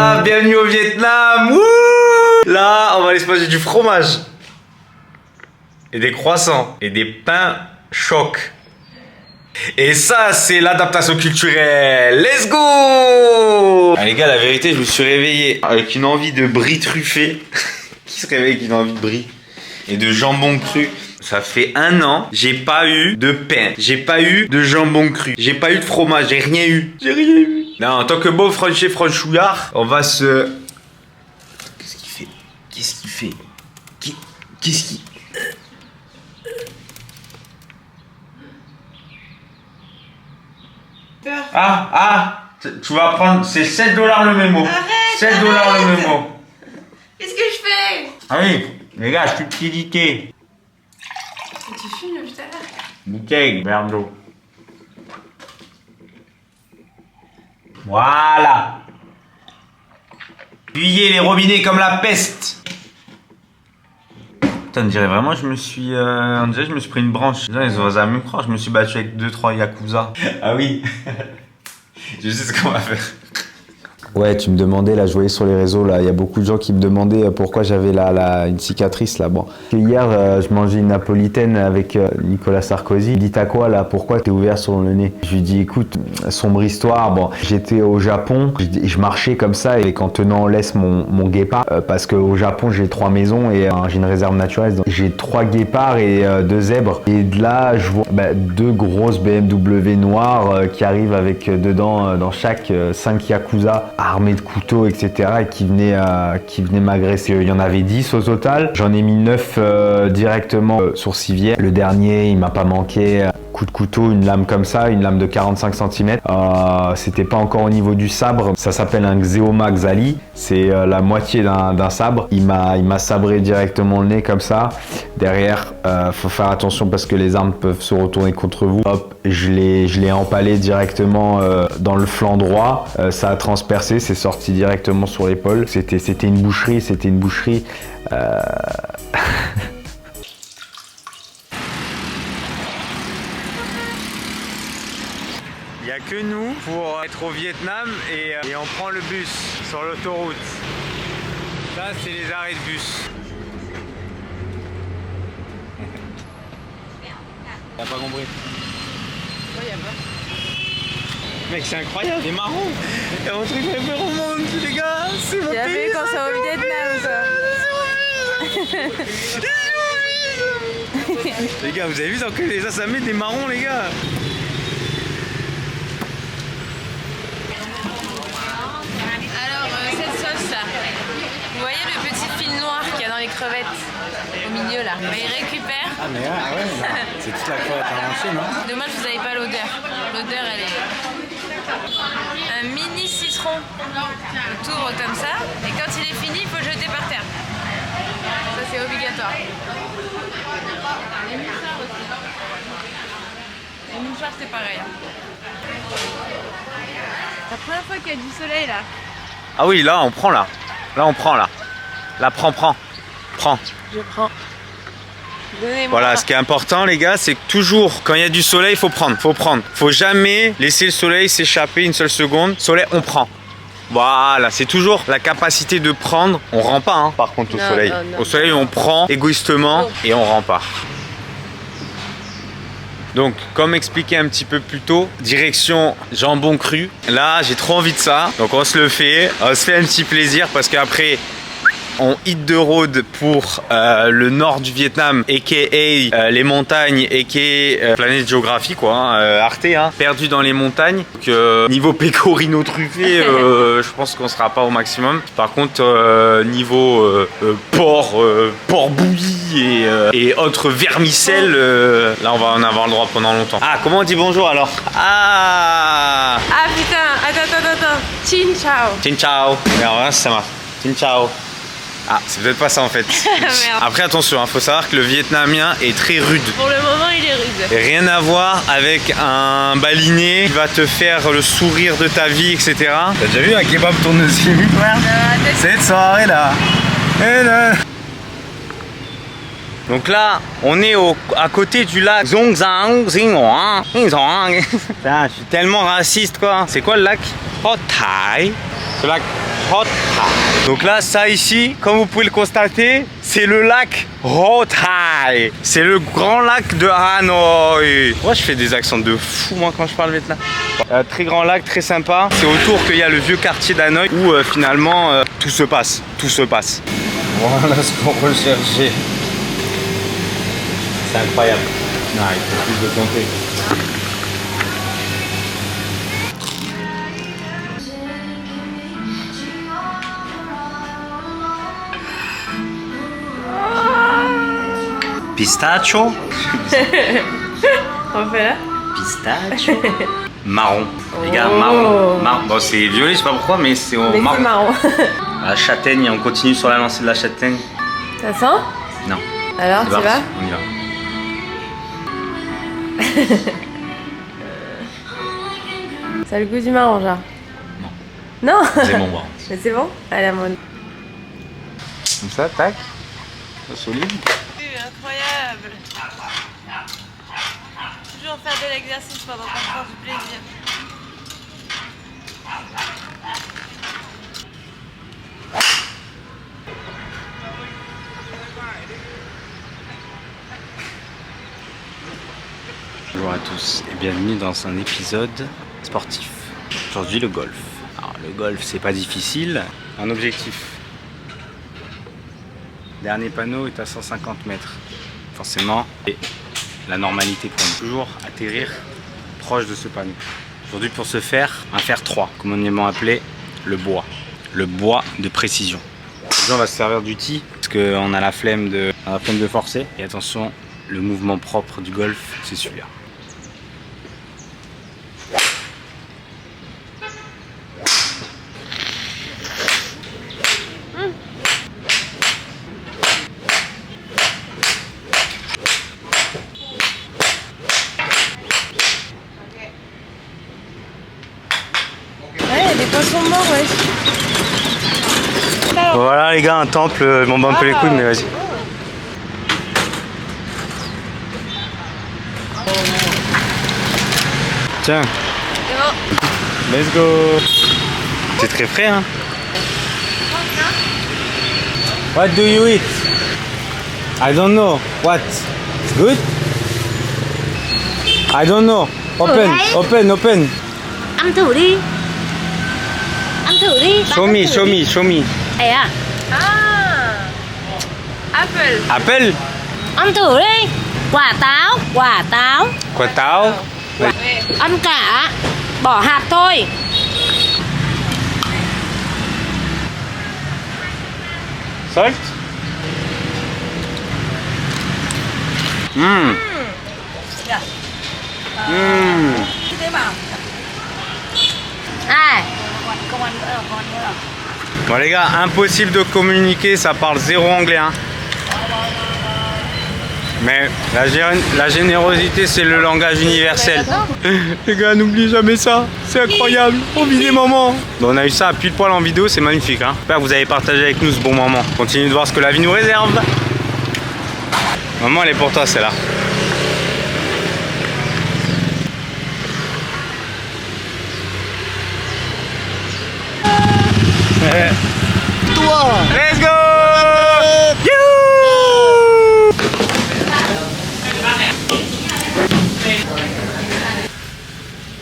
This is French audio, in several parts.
là, bienvenue au Vietnam. Wouh! Là, on va aller se manger du fromage. Et des croissants. Et des pains chocs. Et ça, c'est l'adaptation culturelle. Let's go! Ah, les gars, la vérité, je me suis réveillé avec une envie de brie truffé. Qui se réveille avec une envie de brie? Et de jambon cru. Ça fait 1 an, j'ai pas eu de pain, j'ai pas eu de jambon cru, j'ai pas eu de fromage, j'ai rien eu. J'ai rien eu. Non, en tant que beau franchouillard, on va se... Qu'est-ce qu'il fait? Qu'est-ce qu'il fait? Qu'est-ce qu'il... Tu vas prendre... C'est 7 $ le mémo. Arrête, 7 $ le mémo. Qu'est-ce que je fais? Ah oui, les gars, stupidité. Tu fumes depuis tout à l'heure. Bouteille, merdo. Voilà. Fuyez les robinets comme la peste. Putain, on dirait vraiment je me suis... on dirait je me suis pris une branche. Les voisins me croient, je me suis battu avec 2-3 Yakuza. Ah oui. Je sais ce qu'on va faire. Ouais, tu me demandais, là, je voyais sur les réseaux, là, il y a beaucoup de gens qui me demandaient pourquoi j'avais une cicatrice, là. Bon. Hier, je mangeais une napolitaine avec Nicolas Sarkozy. Il dit, t'as quoi, là? Pourquoi t'es ouvert sur le nez? Je lui dis, écoute, sombre histoire. Bon, j'étais au Japon, je marchais comme ça, et qu'en tenant en laisse mon guépard, parce qu'au Japon, j'ai 3 maisons et j'ai une réserve naturelle. Donc j'ai 3 guépards et 2 zèbres. Et de là, je vois 2 grosses BMW noires qui arrivent avec dedans, dans chaque 5 Yakuza, armés de couteaux, etc. et qui venaient m'agresser. Il y en avait 10 au total. J'en ai mis 9 directement sur civière. Le dernier, il m'a pas manqué. Coup de couteau, une lame comme ça, une lame de 45 cm. C'était pas encore au niveau du sabre. Ça s'appelle un Xeoma Xali. C'est la moitié d'un sabre. Il m'a sabré directement le nez comme ça. Derrière, faut faire attention parce que les armes peuvent se retourner contre vous. Hop, je l'ai empalé directement dans le flanc droit. Ça a transpercé, c'est sorti directement sur l'épaule. C'était une boucherie, Il n'y a que nous pour être au Vietnam et on prend le bus sur l'autoroute. Ça, c'est les arrêts de bus. T'as pas compris? Ouais, y'a pas. Mec, c'est incroyable, les marrons. Il y a mon truc préféré au monde, les gars. C'est mon pays. T'as vu quand ça va au Vietnam, ça? Les gars, vous avez vu dans quel état ça met des marrons, les gars? Alors, cette sauce là, vous voyez le petit fil noir qu'il y a dans les crevettes au milieu là? Bah, il récupère. Ah, mais ouais, c'est toute la crevette à manger, non? Dommage, vous n'avez pas l'odeur. L'odeur, elle est. Un mini citron. On tourne comme ça. Et quand il est fini, il faut le jeter par terre. Ça, c'est obligatoire. Les mouchards aussi. Les mouchards, c'est pareil. La première fois qu'il y a du soleil là. Ah oui, là, on prend là. Là, on prend là. Là, prends. Prends. Je prends. Donnez-moi. Voilà, ce qui est important, les gars, c'est que toujours, quand il y a du soleil, il faut prendre. Faut jamais laisser le soleil s'échapper une seule seconde. Soleil, on prend. Voilà, c'est toujours la capacité de prendre. On rend pas, hein, par contre, au soleil. Non. Au soleil, on prend égoïstement et on rend pas. Donc, comme expliqué un petit peu plus tôt, direction jambon cru. Là, j'ai trop envie de ça. Donc, on se le fait. On se fait un petit plaisir parce qu'après, on hit the road pour le nord du Vietnam, a.k.a. les montagnes, a.k.a. Planète Géographie, quoi, hein, Arte, hein, perdu dans les montagnes. Donc, niveau pécorino truffé, je pense qu'on sera pas au maximum. Par contre, niveau porc bouilli et autres vermicelles, là on va en avoir le droit pendant longtemps. Ah, comment on dit bonjour alors? Ah, Ah putain, attends. Chin chao. Chin Chao. Alors là, ça marche. Chin Chao. Ah, c'est peut-être pas ça en fait. Merde. Après attention, faut savoir que le vietnamien est très rude. Pour le moment, il est rude. Et rien à voir avec un baliné qui va te faire le sourire de ta vie, etc. T'as déjà vu un kebab tourner aussi vite, frère? Cette soirée là. Donc là, on est à côté du lac Zhongzhang. Putain, je suis tellement raciste quoi. C'est quoi le lac? Oh, Thai. Ce lac Rothai. Donc là, ça ici, comme vous pouvez le constater, c'est le lac Rothai. C'est le grand lac de Hanoï. Moi, je fais des accents de fou, moi, quand je parle vietnamien. Très grand lac, très sympa. C'est autour qu'il y a le vieux quartier d'Hanoï où finalement tout se passe. Tout se passe. Voilà ce qu'on recherchait. C'est incroyable. Non, il faut plus de compter. Pistachio. On fait là. Pistachio. Marron. Les gars, marron. Bon, c'est violet, je sais pas pourquoi, mais c'est au marron. C'est marron. La châtaigne, on continue sur la lancée de la châtaigne. Ça sent? Non. Alors, tu vas? On y va. Ça a le goût du marron, genre? Non. Non. C'est bon, bon. Mais c'est bon? Allez, à mon. Comme ça, tac. Solide. Incroyable. Toujours faire de l'exercice pendant qu'on prend du plaisir. Bonjour à tous et bienvenue dans un épisode sportif. Aujourd'hui le golf. Alors le golf c'est pas difficile. Un objectif. Dernier panneau est à 150 mètres. Forcément, et la normalité pour nous. Toujours atterrir proche de ce panneau. Aujourd'hui pour ce faire, un fer 3, communément appelé le bois. Le bois de précision. Aujourd'hui on va se servir du tee parce qu'on a la flemme de forcer. Et attention, le mouvement propre du golf, c'est celui-là. Ouais. Voilà les gars, un temple, je m'en bats un peu les couilles mais vas-y. Tiens. Let's go. C'est très frais hein. What do you eat? I don't know. What? It's good? I don't know. Open. Ăn thử đi. Ăn thử đi. Show me. Này à? Ah. Apple. Apple? Ăn thử đi. Quả táo. Quả táo. Ăn cả. Bỏ hạt thôi. Salt? Ai? Bon les gars, impossible de communiquer, ça parle zéro anglais hein. Mais la générosité c'est le langage universel. Les gars, n'oubliez jamais ça, c'est incroyable, on vit des moments. Bon, on a eu ça à pile poil en vidéo, c'est magnifique hein. J'espère que vous avez partagé avec nous ce bon moment. Continuez de voir ce que la vie nous réserve. Maman elle est pour toi celle-là. Let's go! Youhou!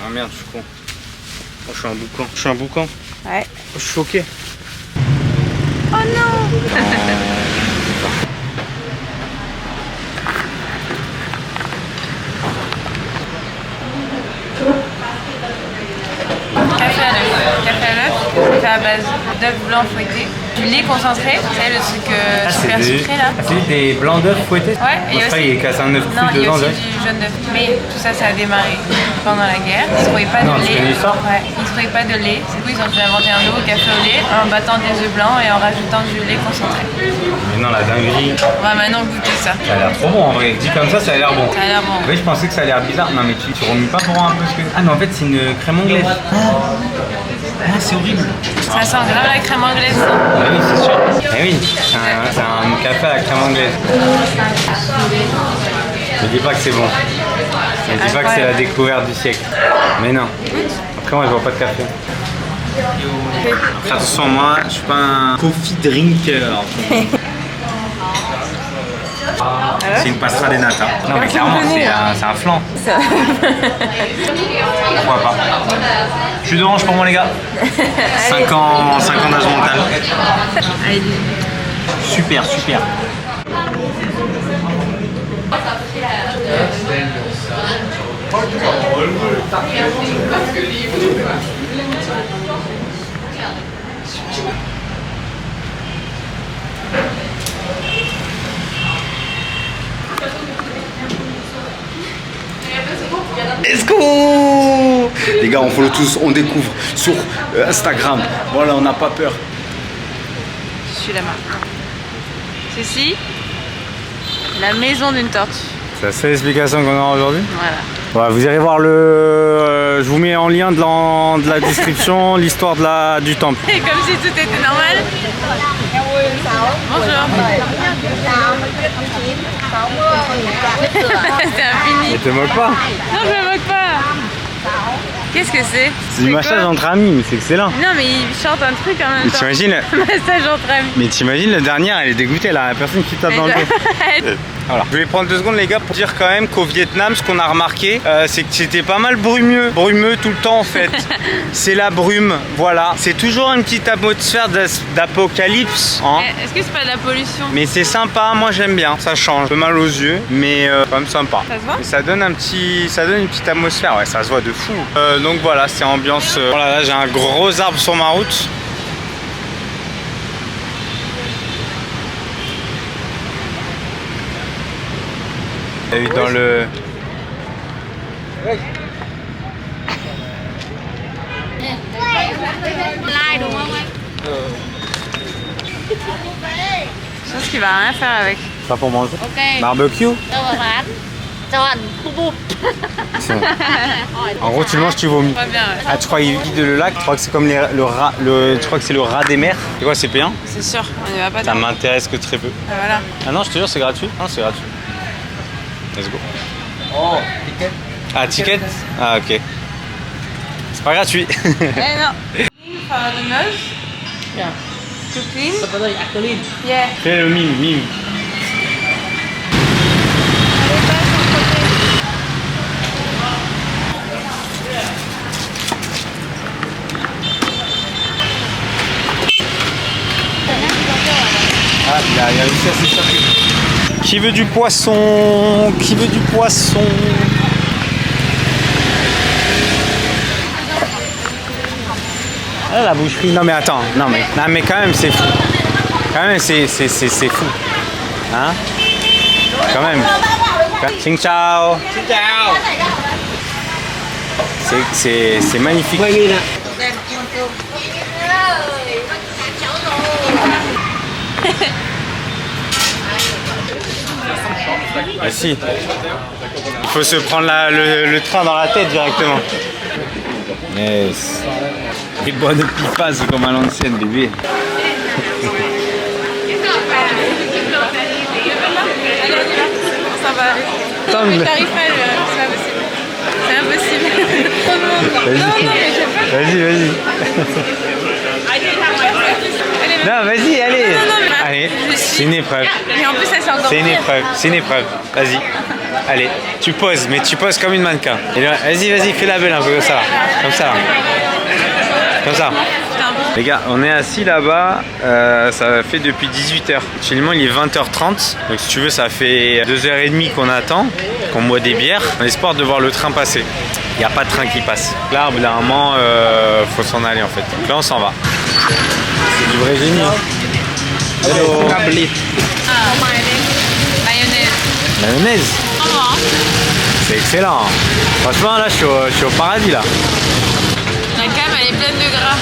Ah merde, je suis con. Oh, je suis un boucan. Ouais. Oh, je suis choqué. Oh non. Café à l'œuf, c'est fait à base d'œufs blancs fouettés, du lait concentré, c'est le truc super sucré là. C'est des blancs d'œufs fouettés? Ouais, et il y a aussi... il est cassé un œuf Non, cru il y a dedans. aussi du jaune d'œuf. Mais tout ça, ça a démarré pendant la guerre. Ils ne trouvaient pas de tu lait. connais l'histoire? Ouais, ils ne trouvaient pas de lait. Du coup, ils ont dû inventer un nouveau café au lait en battant des œufs blancs et en rajoutant du lait concentré. Mais non, la dinguerie. On va maintenant goûter ça. Ça a l'air trop bon en vrai. Dit comme ça a l'air bon. Ça a l'air bon. Oui, je pensais que ça a l'air bizarre. Non, mais tu remues pas pour voir un peu ce que. Ah, mais en fait, c'est une crème anglaise. Ah, c'est horrible. Ça sent grave la crème anglaise. Ah oui, c'est sûr. Eh oui, c'est un café à la crème anglaise. Ne dis pas que c'est bon. Ne dis pas que c'est la découverte du siècle. Mais non. Après, moi, je bois pas de café. Après, attention, moi, je suis pas un coffee drinker. C'est une pastera des nattes. Hein. Non, mais clairement, c'est un flan. Pourquoi pas? Jus d'orange pour moi, les gars. 5 ans d'âge mental. Super, super. Let's go! Les gars, on follow tous, on découvre sur Instagram. Voilà, on n'a pas peur. Je suis la marque. Ceci, la maison d'une tortue. C'est la seule explication qu'on a aujourd'hui. Voilà. Voilà, vous irez voir le... je vous mets en lien de la description l'histoire du temple. Et comme si tout était normal. Bonjour. C'est infini. Ne te moque pas. Non, je me moque pas. Qu'est-ce que c'est? C'est du massage entre amis, mais c'est excellent. Non, mais il chante un truc en même Mais temps. t'imagines Massage entre amis. Mais t'imagines, le dernier, elle est dégoûtée là, la personne qui tape dans le dos. Voilà. Je vais prendre 2 secondes les gars pour dire quand même qu'au Vietnam, ce qu'on a remarqué, c'est que c'était pas mal brumeux tout le temps en fait. C'est la brume, voilà. C'est toujours une petite atmosphère d'apocalypse. Hein. Est-ce que c'est pas de la pollution? Mais c'est sympa, moi j'aime bien. Ça change, un peu mal aux yeux, mais quand même sympa. Ça se voit? Et ça donne une petite atmosphère, ouais, ça se voit de fou. Donc voilà, c'est ambiance. Voilà, là j'ai un gros arbre sur ma route. Et dans le... Je pense qu'il va rien faire avec. Pas pour manger. Ok. Barbecue. Đâu mà bán? Cho ăn búp búp. En gros, tu le manges, tu vomis. Pas bien, ouais. Ah, tu crois qu'il vide le lac? Tu crois que c'est comme le rat, tu crois que c'est le rat des mers? C'est quoi, c'est payant? C'est sûr, on y va pas. Ça m'intéresse que très peu. Ah, voilà. Ah non, je te jure, c'est gratuit. Non, c'est gratuit. Let's go. Oh, ticket. Ah, ticket? Ah, ok. C'est pas gratuit. Eh non. Clean for the nose. Yeah. To clean. Seperti Actolin. Yeah. Fais le mime. Ah, il a réussi à s'échapper. Qui veut du poisson? Qui veut du poisson? Ah, la boucherie. Non mais attends, non mais quand même c'est fou. Quand même c'est fou. Hein? Quand même. Xin chào. Xin chào. C'est magnifique. Ah si. Il faut se prendre le train dans la tête directement. Yes. Des bonnes pipas comme à l'ancienne, bébé. Ça va aller. Attends, Mais mais- t'arrives pas, c'est impossible. C'est impossible. Trop de monde. Non, non, mais je peux pas. Vas-y. Allez, Non, vas-y, allez. Non, mais- Allez, Je suis- c'est une épreuve. Mais en plus, ça c'est encore C'est une pire. épreuve, c'est une épreuve. Vas-y. Allez, tu poses, mais tu poses comme une mannequin. Et là, vas-y, fais la belle un peu comme ça. Comme ça. Comme ça. Putain, Les gars, on est assis là-bas, ça fait depuis 18h. Actuellement, il est 20h30. Donc, si tu veux, ça fait 2h30 qu'on attend, qu'on boit des bières, en espoir de voir le train passer. Il n'y a pas de train qui passe. Là, au bout d'un moment, faut s'en aller en fait. Donc là, on s'en va. C'est du vrai génie. Hello. mayonnaise. Mayonnaise. Comment, hein? C'est excellent. Franchement, là, je suis au paradis là. La cam, elle est pleine de gras.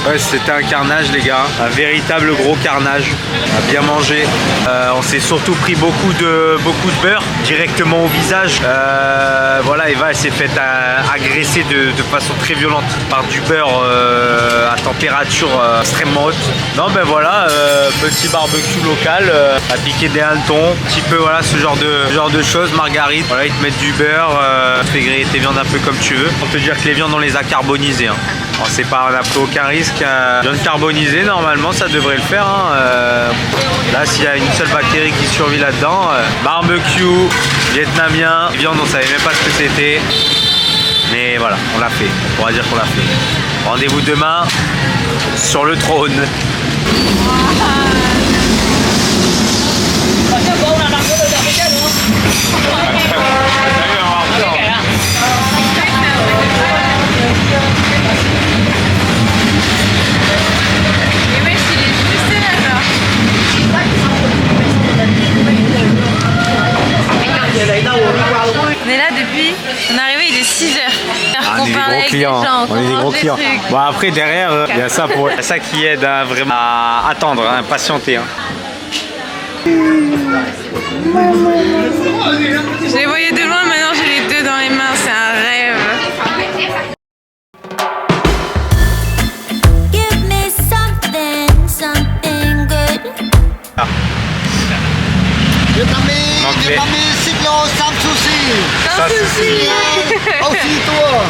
Ouais, c'était un carnage les gars, un véritable gros carnage, on a bien mangé. On s'est surtout pris beaucoup de beurre directement au visage. Voilà, Eva elle s'est faite agresser de façon très violente par du beurre à température extrêmement haute. Non ben voilà, petit barbecue local, à piquer des hannetons, un petit peu voilà ce genre de choses, margarite. Voilà, ils te mettent du beurre, tu fais griller tes viandes un peu comme tu veux. On peut dire que les viandes on les a carbonisées. Hein. Bon, c'est pas, on n'a pris aucun risque. Viande carbonisée, normalement ça devrait le faire. Hein. Là, s'il y a une seule bactérie qui survit là-dedans, barbecue vietnamien, viande, on savait même pas ce que c'était. Mais voilà, on l'a fait. On pourra dire qu'on l'a fait. Rendez-vous demain sur le trône. On est là depuis, on est arrivé, il est 6h. On est des gros clients. On est des gros clients. Bon après derrière, il y a ça qui aide à vraiment à attendre, à patienter. Hein. Je les voyais de loin, maintenant j'ai les deux dans les mains, c'est un rêve. Give me something good. Anglais. Vietnamese, xích lô, sam sushi. Sans souci. Aussi toi.